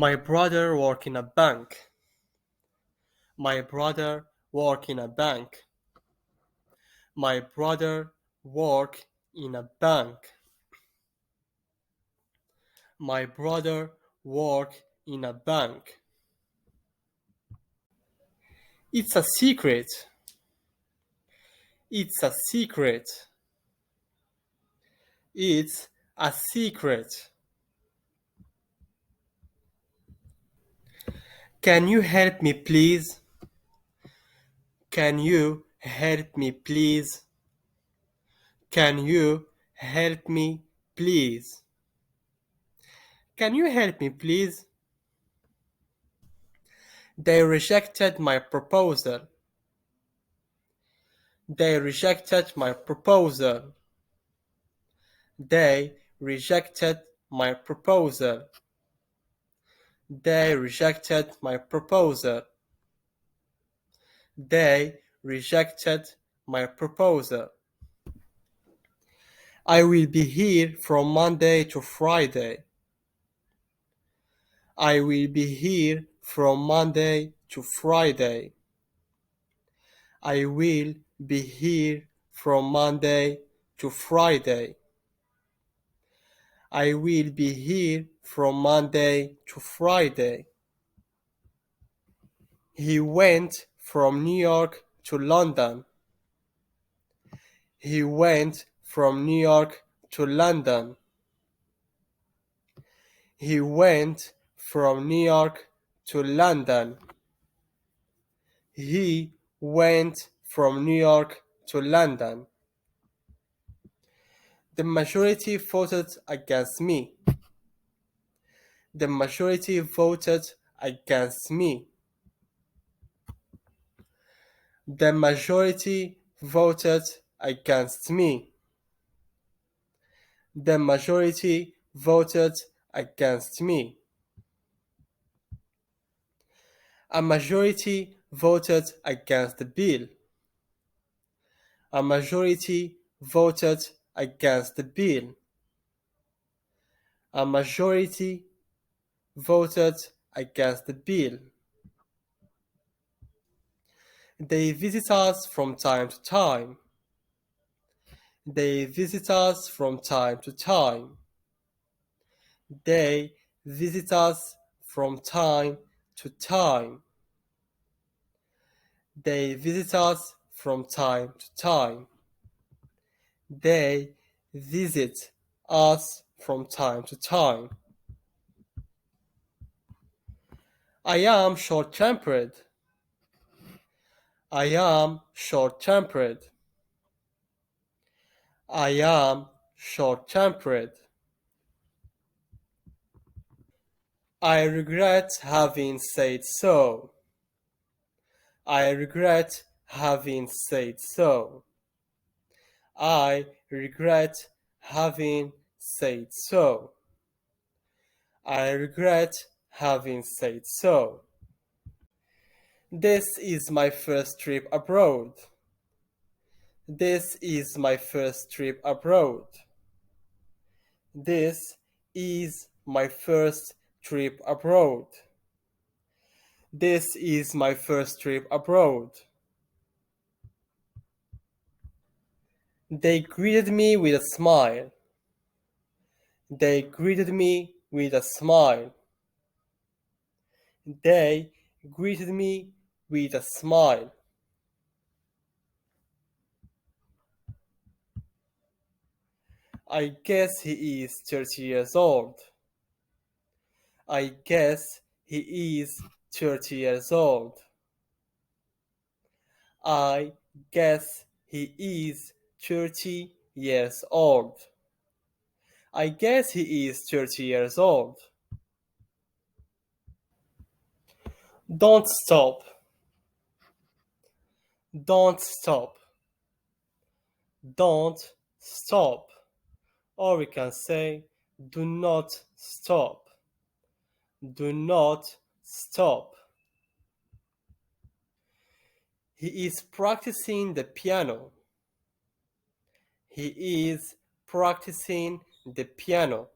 My brother work in a bank. My brother work in a bank. My brother work in a bank. My brother work in a bank. It's a secret. It's a secret. It's a secret. Can you help me, please? Can you help me, please? Can you help me, please? Can you help me, please? They rejected my proposal. They rejected my proposal. They rejected my proposal. They rejected my proposal. They rejected my proposal. I will be here from Monday to Friday. I will be here from Monday to Friday. I will be here from Monday to Friday. I will be here from Monday to Friday. He went from New York to London. He went from New York to London. He went from New York to London. He went from New York to London. The majority voted against me. The majority voted against me. The majority voted against me. The majority voted against me. A majority voted against the bill. A majority voted against the bill. A majority voted against the bill. They visit us from time to time. They visit us from time to time. They visit us from time to time. They visit us from time to time. They visit us from time to time. I am short-tempered. I am short-tempered. I am short-tempered. I regret having said so. I regret having said so. I regret having said so. I regret having said so. This is my first trip abroad. This is my first trip abroad. This is my first trip abroad. This is my first trip abroad. They greeted me with a smile. They greeted me with a smile. They greeted me with a smile. I guess he is 30 years old. I guess he is 30 years old. I guess he is 30 years old. I guess he is 30 years old. Don't stop. Don't stop. Don't stop. Or we can say, do not stop. Do not stop. He is practicing the piano. He is practicing the piano.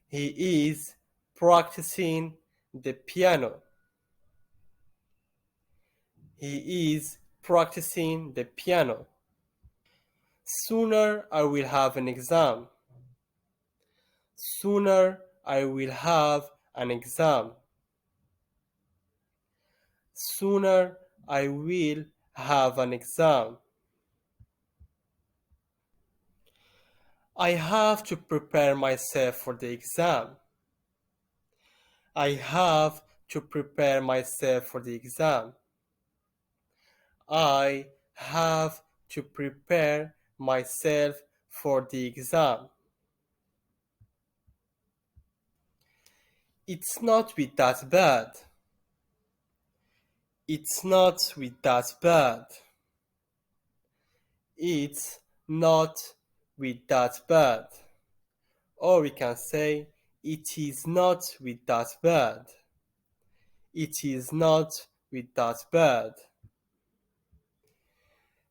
He is practicing the piano. He is practicing the piano. Sooner I will have an exam. Sooner I will have an exam. Sooner I will have an exam. I have to prepare myself for the exam. I have to prepare myself for the exam. I have to prepare myself for the exam. It's not with that bad. It's not with that bad. It's not with that bad. Or we can say, it is not with that bad. It is not with that bad.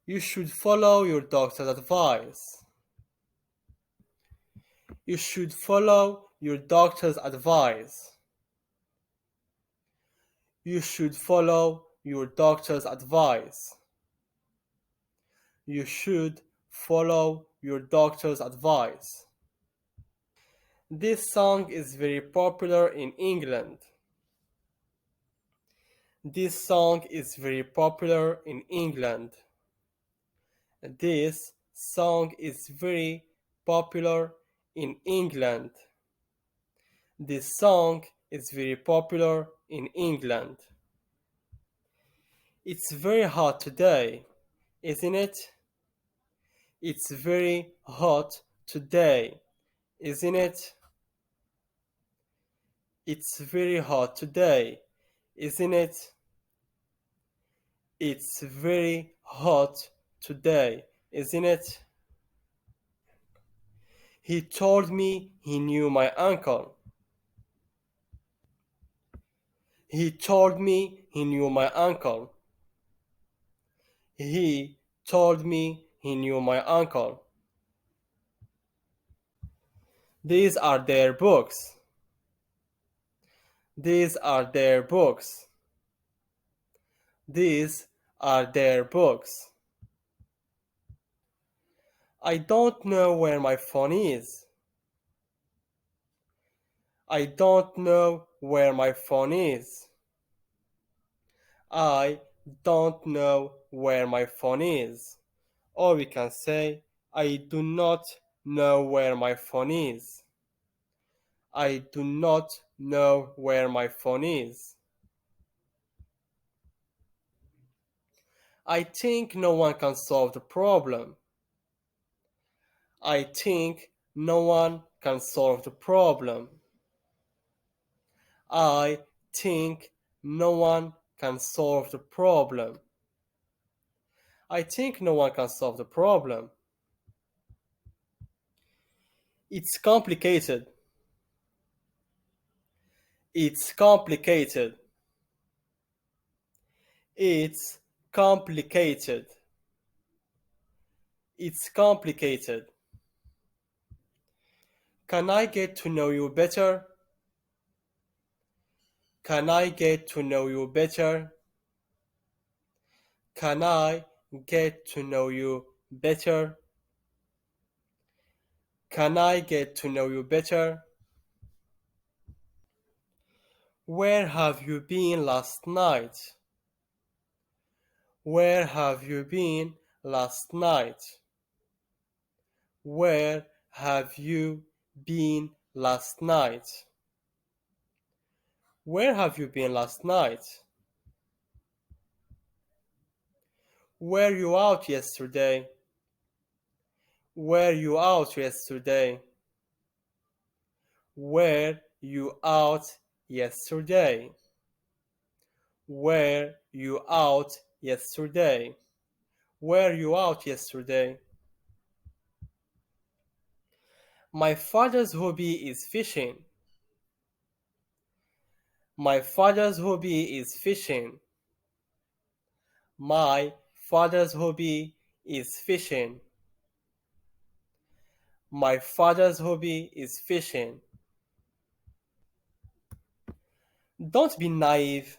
You should follow your doctor's advice. You should follow your doctor's advice. You should follow your doctor's advice. You should follow your doctor's advice. This song is very popular in England. This song is very popular in England. This song is very popular in England. This song is very popular in England. It's very hot today, isn't it? It's very hot today, isn't it? It's very hot today, isn't it? It's very hot today, isn't it? He told me he knew my uncle. He told me he knew my uncle. He told me he knew my uncle. These are their books. These are their books. These are their books. I don't know where my phone is. I don't know where my phone is. I don't know where my phone is. Or we can say, I do not know where my phone is. I do not know where my phone is. I think no one can solve the problem. I think no one can solve the problem. I think no one can solve the problem. I think no one can solve the problem. It's complicated. It's complicated. It's complicated. It's complicated. Can I get to know you better? Can I get to know you better? Can I get to know you better? Can I get to know you better? Where have you been last night? Where have you been last night? Where have you been last night? Where have you been last night? Were you out yesterday? Were you out yesterday? Were you out yesterday? Were you out yesterday? Were you out yesterday? My father's hobby is fishing. My father's hobby is fishing. My father's hobby is fishing. My father's hobby is fishing. Don't be naive.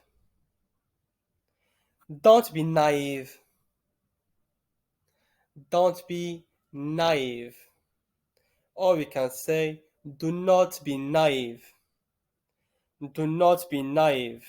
Don't be naive. Don't be naive. Or we can say, do not be naive. Do not be naive.